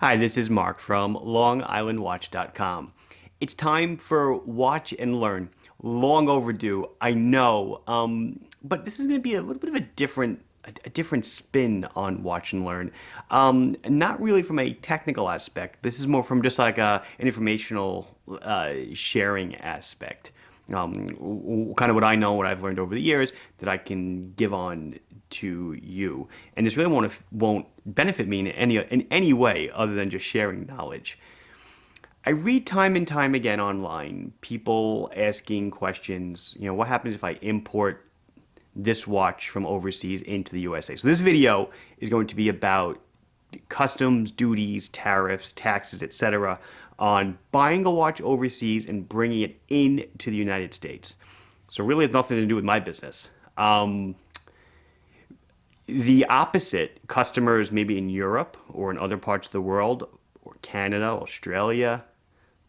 Hi, this is Mark from LongIslandWatch.com. It's time for Watch and Learn. Long overdue, I know, but this is going to be a little bit of a different spin on Watch and Learn. Not really from a technical aspect. This is more from just like an informational sharing aspect. Kind of what I know, what I've learned over the years that I can give on to you, and this really won't benefit me in any way other than just sharing knowledge. I read time and time again online people asking questions. What happens if I import this watch from overseas into the USA? So this video is going to be about customs, duties, tariffs, taxes, etc. on buying a watch overseas and bringing it into the United States. So really, it's nothing to do with my business. The opposite, customers maybe in Europe or in other parts of the world, or Canada, Australia,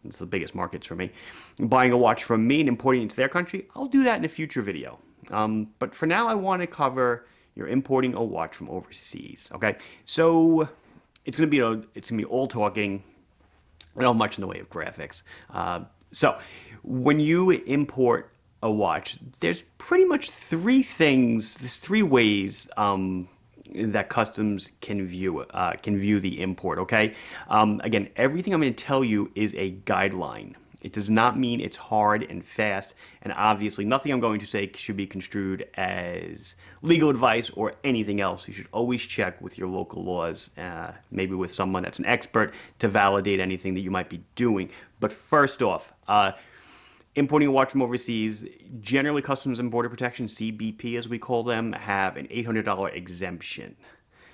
it's the biggest markets for me, buying a watch from me and importing it into their country, I'll do that in a future video. But for now, I want to cover you're importing a watch from overseas. Okay, so it's gonna be all talking, not much in the way of graphics. So when you import a watch, there's pretty much there's three ways that customs can view the import. Okay, again, everything I'm going to tell you is a guideline. It does not mean it's hard and fast, and obviously nothing I'm going to say should be construed as legal advice or anything else. You should always check with your local laws, maybe with someone that's an expert to validate anything that you might be doing. But first off, importing a watch from overseas, generally Customs and Border Protection, CBP as we call them, have an $800 exemption.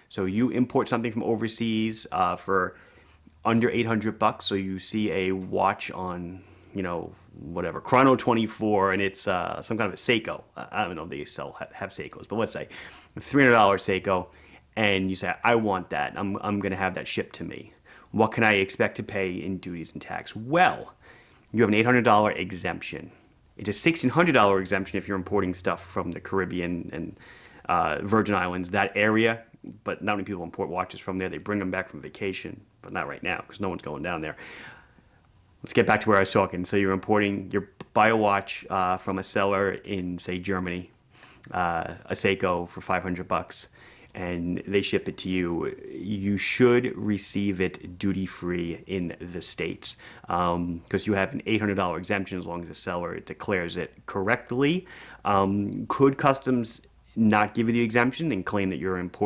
So you import something from overseas for under 800 bucks. So you see a watch on, whatever, Chrono 24, and it's some kind of a Seiko. I don't know if they have Seikos, but let's say $300 Seiko, and you say, I want that. I'm going to have that shipped to me. What can I expect to pay in duties and tax? Well, you have an $800 exemption. It's a $1,600 exemption if you're importing stuff from the Caribbean and Virgin Islands, that area. But not many people import watches from there. They bring them back from vacation, but not right now because no one's going down there. Let's get back to where I was talking. So you buy a watch from a seller in, say, Germany, a Seiko for 500 bucks, and they ship it to you. You should receive it duty-free in the States because you have an $800 exemption as long as the seller declares it correctly. Could customs not give you the exemption and claim that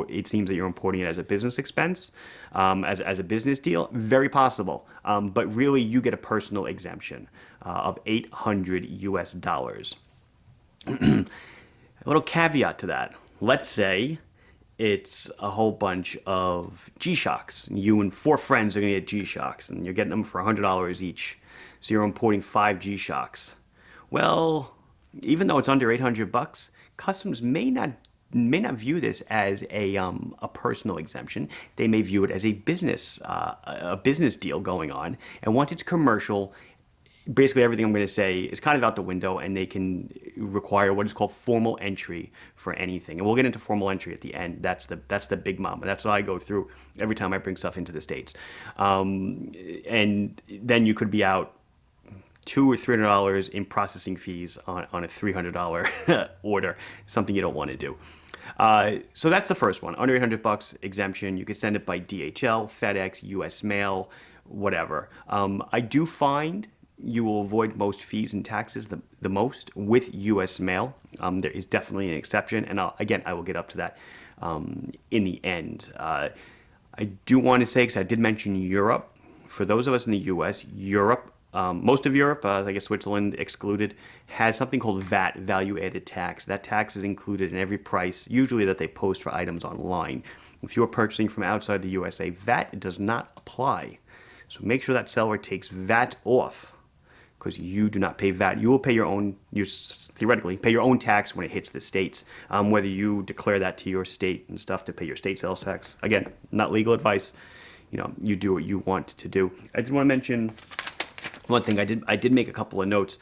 it seems that you're importing it as a business expense, as a business deal? Very possible. But really, you get a personal exemption of $800 US. A little caveat to that. Let's say it's a whole bunch of G-Shocks. You and four friends are going to get G-Shocks, and you're getting them for $100 each. So you're importing 5 G-Shocks. Well, even though it's under 800 bucks, customs may not view this as a personal exemption. They may view it as a business deal going on, and once it's commercial, basically everything I'm going to say is kind of out the window, and they can require what is called formal entry for anything. And we'll get into formal entry at the end. That's the big mama. That's what I go through every time I bring stuff into the States. And then you could be out $200 or $300 in processing fees on a $300 order, something you don't want to do. So that's the first one. Under 800 bucks exemption. You can send it by DHL, FedEx, US Mail, whatever. I do find you will avoid most fees and taxes the most with US Mail. There is definitely an exception, and I will get up to that in the end. I do want to say, because I did mention Europe, for those of us in the US, most of Europe, I guess Switzerland excluded, has something called VAT, value-added tax. That tax is included in every price, usually that they post for items online. If you're purchasing from outside the USA, VAT does not apply. So make sure that seller takes VAT off, because you do not pay VAT. You will pay you theoretically pay your own tax when it hits the States, whether you declare that to your state and stuff to pay your state sales tax. Again, not legal advice. You do what you want to do. I did want to mention one thing. I did make a couple of notes.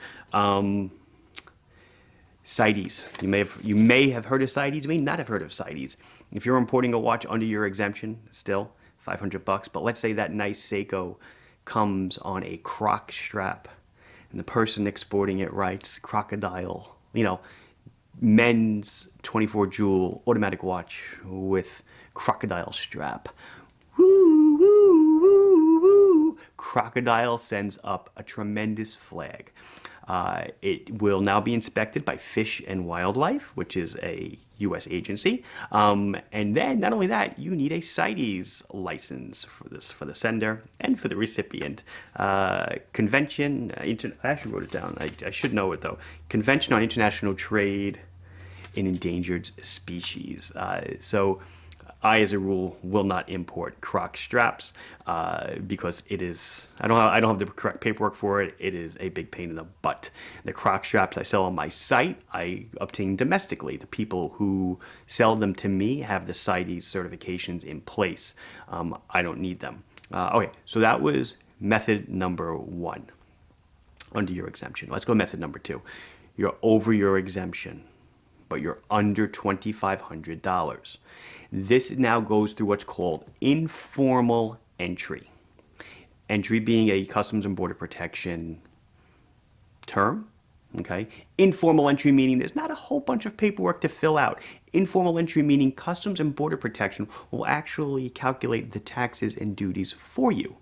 CITES. You may have heard of CITES. You may not have heard of CITES. If you're importing a watch under your exemption, still $500. But let's say that nice Seiko comes on a croc strap, and the person exporting it writes crocodile, men's 24 jewel automatic watch with crocodile strap. Woo, woo, woo, woo. Crocodile sends up a tremendous flag. It will now be inspected by Fish and Wildlife, which is a U.S. agency. And then, not only that, you need a CITES license for the sender and for the recipient. Convention, I actually wrote it down. I should know it though. Convention on International Trade in Endangered Species. So I, as a rule, will not import croc straps because it is, I don't have the correct paperwork for it. It is a big pain in the butt. The croc straps I sell on my site, I obtain domestically. The people who sell them to me have the CITES certifications in place. I don't need them. Okay, so that was method number 1 under your exemption. Let's go method number 2. You're over your exemption, but you're under $2,500. This now goes through what's called informal entry. Entry being a Customs and Border Protection term, okay? Informal entry meaning there's not a whole bunch of paperwork to fill out. Informal entry meaning Customs and Border Protection will actually calculate the taxes and duties for you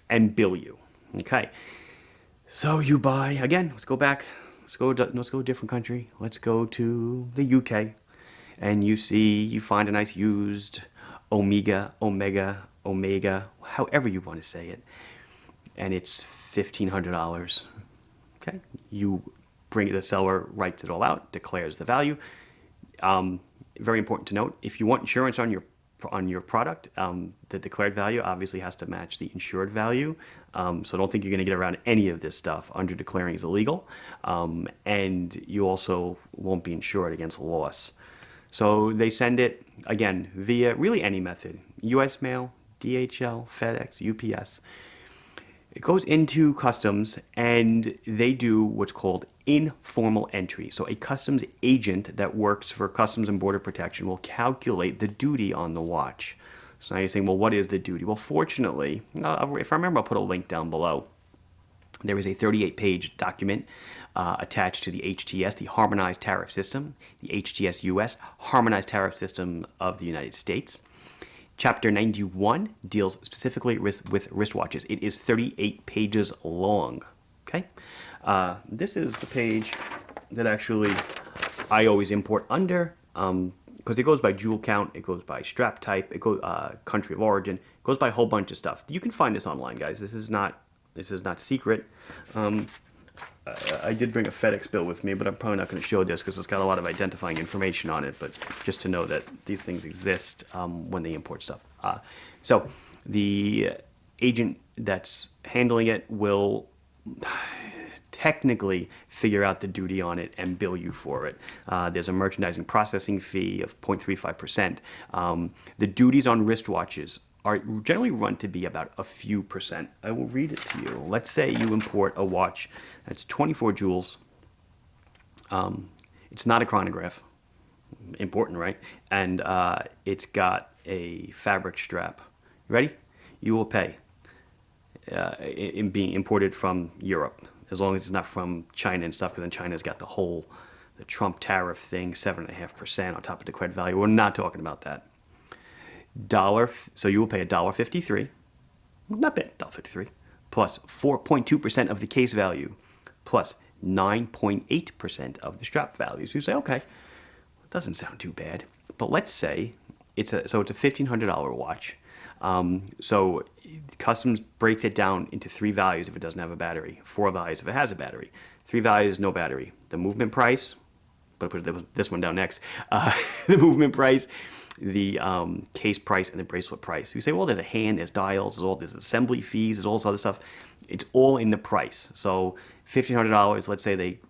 and bill you, okay? So you buy, again, let's go back. Let's go to a different country. Let's go to the UK. And you find a nice used Omega, however you want to say it. And it's $1,500. Okay. You bring it, the seller writes it all out, declares the value. Very important to note, if you want insurance on your product, the declared value obviously has to match the insured value. So don't think you're going to get around any of this stuff. Under declaring is illegal. And you also won't be insured against loss. So they send it, again, via really any method. US mail, DHL, FedEx, UPS. It goes into customs and they do what's called informal entry. So a customs agent that works for Customs and Border Protection will calculate the duty on the watch. So now you're saying, well, what is the duty? Well, fortunately, if I remember, I'll put a link down below. There is a 38-page document attached to the HTS, the Harmonized Tariff System, the HTS US, Harmonized Tariff System of the United States. Chapter 91 deals specifically with wristwatches. It is 38 pages long. Okay, this is the page that actually I always import under because it goes by jewel count, it goes by strap type, it goes country of origin, it goes by a whole bunch of stuff. You can find this online, guys. This is not secret. I did bring a Fedex bill with me, but I'm probably not going to show this because it's got a lot of identifying information on it, but just to know that these things exist when they import stuff. So the agent that's handling it will technically figure out the duty on it and bill you for it. There's a merchandising processing fee of 0.35%. The duties on wristwatches are generally run to be about a few percent. I will read it to you. Let's say you import a watch that's 24 jewels. It's not a chronograph. Important, right? And it's got a fabric strap. You ready? You will pay in being imported from Europe, as long as it's not from China and stuff, because then China's got the Trump tariff thing, 7.5% on top of the credit value. We're not talking about that. So you will pay $1.53, not bad, $1.53, plus 4.2% of the case value, plus 9.8% of the strap value. So you say, okay, it doesn't sound too bad. But let's say it's a $1,500 watch. So Customs breaks it down into 3 values if it doesn't have a battery, 4 values if it has a battery, 3 values, no battery. The movement price, but I put this one down next. The movement price, the case price, and the bracelet price. So you say, well, there's a hand, there's dials, there's assembly fees, there's all this other stuff. It's all in the price. So $1,500,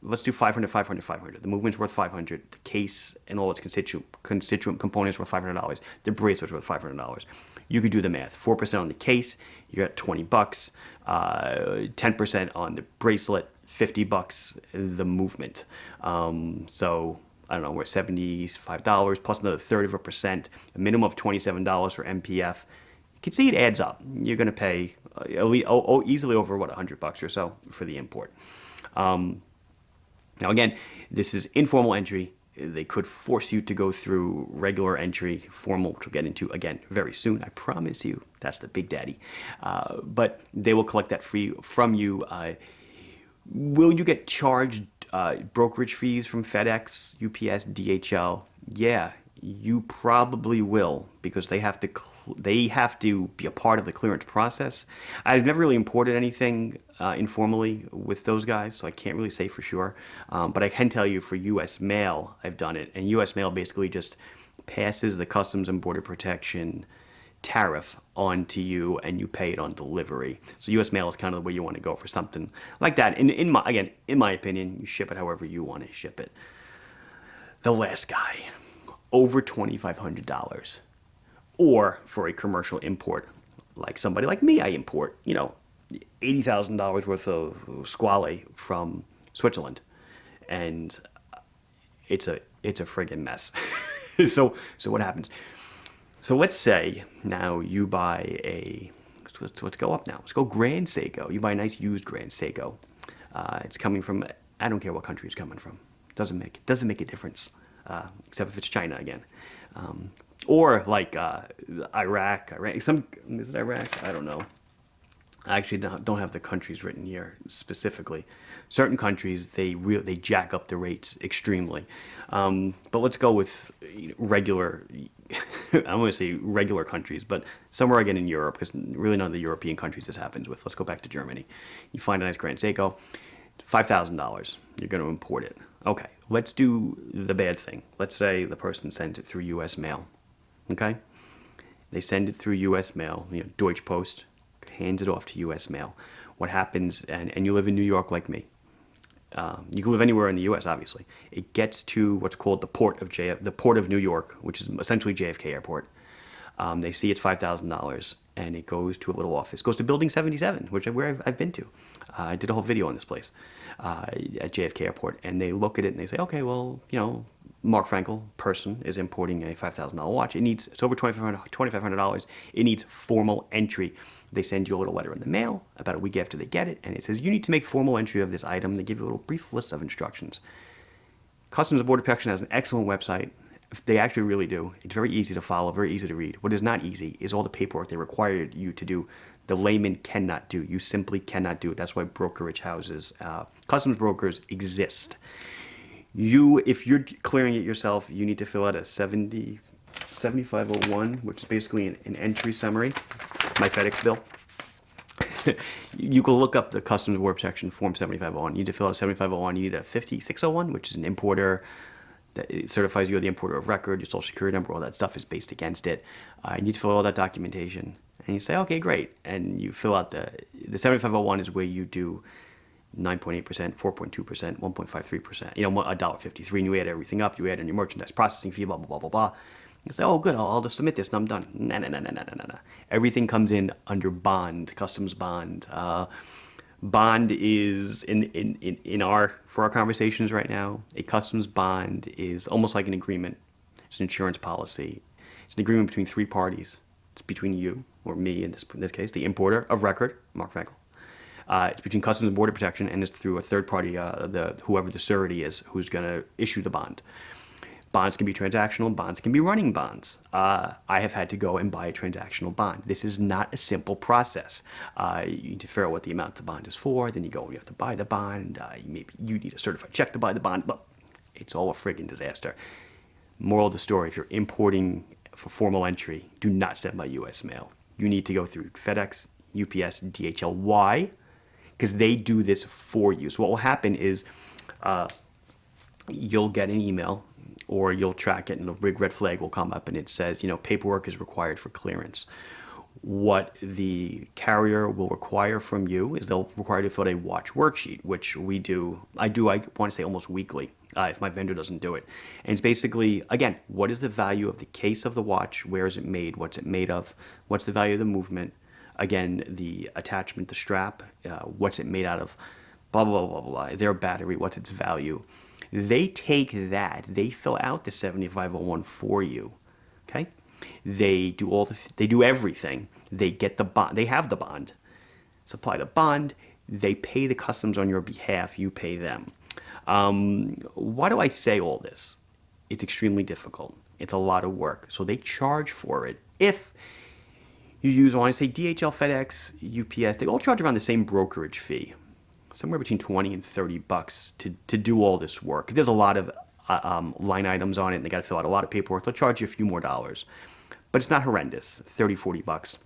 let's do 500, 500, 500. The movement's worth 500. The case and all its constituent components worth $500. The bracelet's worth $500. You could do the math. 4% on the case, you're at $20. 10% on the bracelet, $50 the movement. So I don't know, we're at $75 plus another 1/3%, a minimum of $27 for MPF. can see it adds up. You're going to pay easily over what $100 or so for the import. Now again, this is informal entry. They could force you to go through regular entry, formal, which we'll get into again very soon. I promise you, that's the big daddy. But they will collect that fee from you. Will you get charged brokerage fees from FedEx, UPS, DHL? Yeah, you probably will, because they have to be a part of the clearance process. I've never really imported anything informally with those guys, so I can't really say for sure. But I can tell you for U.S. mail, I've done it, and U.S. mail basically just passes the Customs and Border Protection tariff on to you, and you pay it on delivery. So U.S. mail is kind of the way you want to go for something like that. In my opinion, you ship it however you want to ship it. The last guy, over $2,500, or for a commercial import, like somebody like me, I import, $80,000 worth of squale from Switzerland, and it's a friggin' mess. So what happens? So let's say now you buy let's go up now. Let's go Grand Seiko. You buy a nice used Grand Seiko. It's coming from, I don't care what country it's coming from. Doesn't make a difference, except if it's China again. Or like Iraq. Is it Iraq? I don't know. I actually don't have the countries written here specifically. Certain countries, they jack up the rates extremely. But let's go with regular, I want to say regular countries, but somewhere again in Europe, because really none of the European countries this happens with. Let's go back to Germany. You find a nice Grand Seiko, $5,000. You're going to import it. Okay, let's do the bad thing. Let's say the person sends it through U.S. mail. Okay? They send it through U.S. mail, Deutsche Post, hands it off to U.S. mail. What happens, and you live in New York like me. You can live anywhere in the U.S., obviously. It gets to what's called the port of New York, which is essentially JFK Airport. They see it's $5,000, and it goes to a little office. It goes to Building 77, where I've been to. I did a whole video on this place at JFK Airport, and they look at it and they say, okay, well, Mark Frankel, person, is importing a $5,000 watch. It's over $2,500. It needs formal entry. They send you a little letter in the mail about a week after they get it, and it says, you need to make formal entry of this item. They give you a little brief list of instructions. Customs and Border Protection has an excellent website. They actually really do. It's very easy to follow, very easy to read. What is not easy is all the paperwork they require you to do. The layman cannot do. You simply cannot do it. That's why brokerage houses, customs brokers exist. If you're clearing it yourself, you need to fill out a 7501, which is basically an entry summary. My FedEx bill. You can look up the Customs and Border Protection Form 7501. You need to fill out a 7501. You need a 5601, which is an importer that it certifies you are the importer of record. Your social security number, all that stuff is based against it. You need to fill out all that documentation. And you say, okay, great. And you fill out the 7501 is where you do 9.8%, 4.2%, 1.53%, $1.53, and you add everything up. You add in your merchandise processing fee, blah, blah, blah, blah, blah. You say, oh, good, I'll just submit this and I'm done. No. Everything comes in under bond, customs bond. Bond is, for our conversations right now, a customs bond is almost like an agreement. It's an insurance policy. It's an agreement between three parties. It's between you, or me in this case, the importer of record, Mark Frankel. It's between Customs and Border Protection, and it's through a third party, whoever the surety is, who's going to issue the bond. Bonds can be transactional. Bonds can be running bonds. I have had to go and buy a transactional bond. This is not a simple process. You need to figure out what the amount the bond is for. Then you have to buy the bond. Maybe you need a certified check to buy the bond. But it's all a friggin' disaster. Moral of the story, if you're importing for formal entry, do not send by U.S. mail. You need to go through FedEx, UPS, DHL. Why? Because they do this for you. So what will happen is you'll get an email, or you'll track it and a big red flag will come up and it says, paperwork is required for clearance. What the carrier will require from you is they'll require you to fill out a watch worksheet, which I want to say almost weekly, if my vendor doesn't do it. And it's basically, again, what is the value of the case of the watch? Where is it made? What's it made of? What's the value of the movement? Again, the attachment, the strap, what's it made out of? Blah, blah, blah, blah, blah. Is there a battery? What's its value? They take that, they fill out the 7501 for you, okay? They do everything, They get the bond. They have the bond. Supply the bond. They pay the customs on your behalf. You pay them. Why do I say all this? It's extremely difficult. It's a lot of work. So they charge for it. If you use, I want to say DHL, FedEx, UPS, they all charge around the same brokerage fee, somewhere between 20 and 30 bucks to do all this work. There's a lot of line items on it, and they got to fill out a lot of paperwork. They'll charge you a few more dollars, but it's not horrendous, 30, 40 bucks.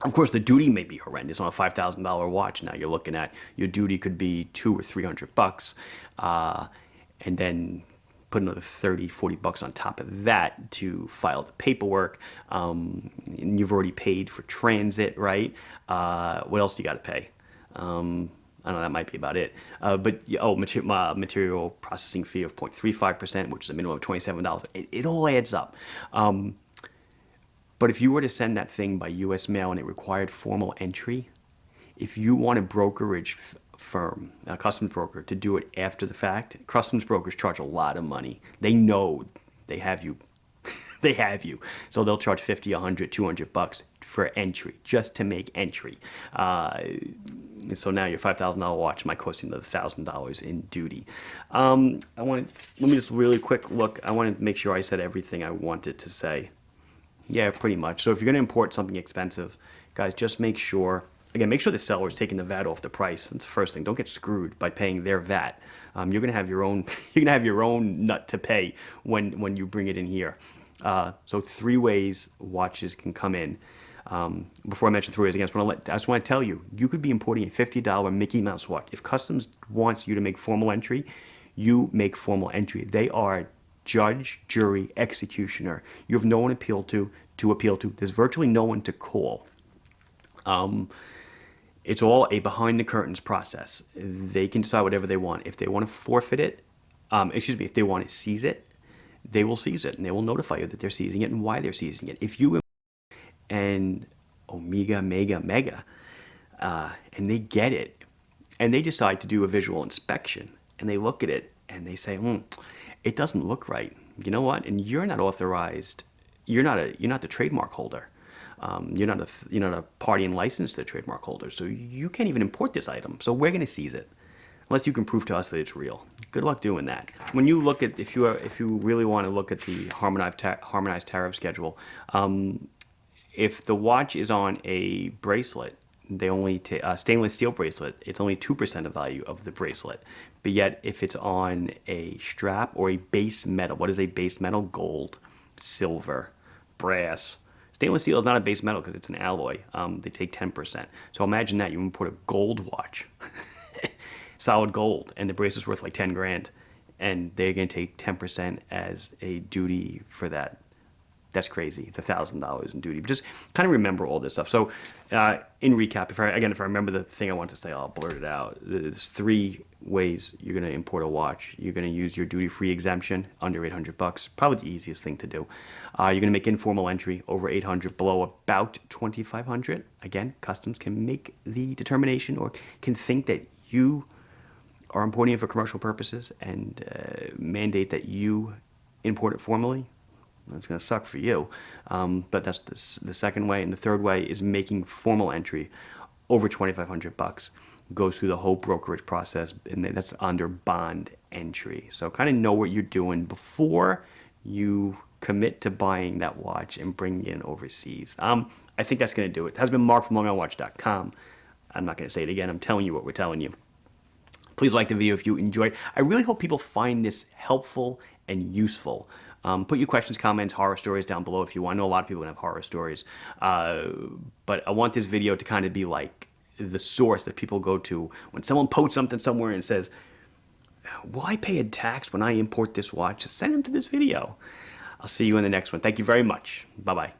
Of course, the duty may be horrendous on a $5,000 watch. Now you're looking at your duty could be 200 or 300 bucks, and then put another 30, 40 bucks on top of that to file the paperwork. And you've already paid for transit, right? What else do you got to pay? I don't know, that might be about it. But material processing fee of 0.35%, which is a minimum of $27. It all adds up. But if you were to send that thing by U.S. mail and it required formal entry, if you want a brokerage firm, a customs broker, to do it after the fact, customs brokers charge a lot of money. They know they have you. They have you. So they'll charge 50, 100, 200 bucks for entry, just to make entry. So now your $5,000 watch might cost you another $1,000 in duty. Let me just really quick look. I want to make sure I said everything I wanted to say. Yeah, pretty much. So if you're going to import something expensive, guys, just make sure, again, make sure the seller is taking the VAT off the price. That's the first thing. Don't get screwed by paying their VAT. You're going to have your own, you're going to have your own nut to pay when you bring it in here. So 3 ways watches can come in. Before I mention 3 ways, again, I just want to tell you, you could be importing a $50 Mickey Mouse watch. If customs wants you to make formal entry, you make formal entry. They are judge, jury, executioner. You have no one appeal to appeal to. There's virtually no one to call. It's all a behind the curtains process. They can decide whatever they want. If they want to forfeit it, if they want to seize it, they will seize it, and they will notify you that they're seizing it and why they're seizing it. If you and Omega, Mega, and they get it, and they decide to do a visual inspection, and they look at it, and they say, it doesn't look right. You know what? And you're not authorized. You're not the trademark holder. You're not a party and license to the trademark holder. So you can't even import this item. So we're going to seize it, unless you can prove to us that it's real. Good luck doing that. When you look at, if you really want to look at the harmonized tariff schedule, if the watch is on a bracelet, they only stainless steel bracelet, it's only 2% of value of the bracelet. But yet, if it's on a strap or a base metal, what is a base metal? Gold, silver, brass. Stainless steel is not a base metal because it's an alloy. They take 10%. So imagine that you import a gold watch, solid gold, and the bracelet's worth like 10 grand, and they're going to take 10% as a duty for that. That's crazy. It's $1,000 in duty. But just kind of remember all this stuff. So, in recap, if I remember the thing I want to say, I'll blurt it out. There's 3 ways you're going to import a watch. You're going to use your duty-free exemption under 800 bucks. Probably the easiest thing to do. You're going to make informal entry over 800, below about 2,500. Again, customs can make the determination or can think that you are importing it for commercial purposes and mandate that you import it formally. That's going to suck for you. But that's the second way. And the third way is making formal entry over 2,500 bucks. Goes through the whole brokerage process, and that's under bond entry. So kind of know what you're doing before you commit to buying that watch and bringing it in overseas. I think that's going to do it. It has been Mark from LongIslandWatch.com. I'm not going to say it again. I'm telling you what we're telling you. Please like the video if you enjoyed. I really hope people find this helpful and useful. Put your questions, comments, horror stories down below if you want. I know a lot of people have horror stories. But I want this video to kind of be like the source that people go to when someone posts something somewhere and says, why pay a tax when I import this watch? Send them to this video. I'll see you in the next one. Thank you very much. Bye-bye.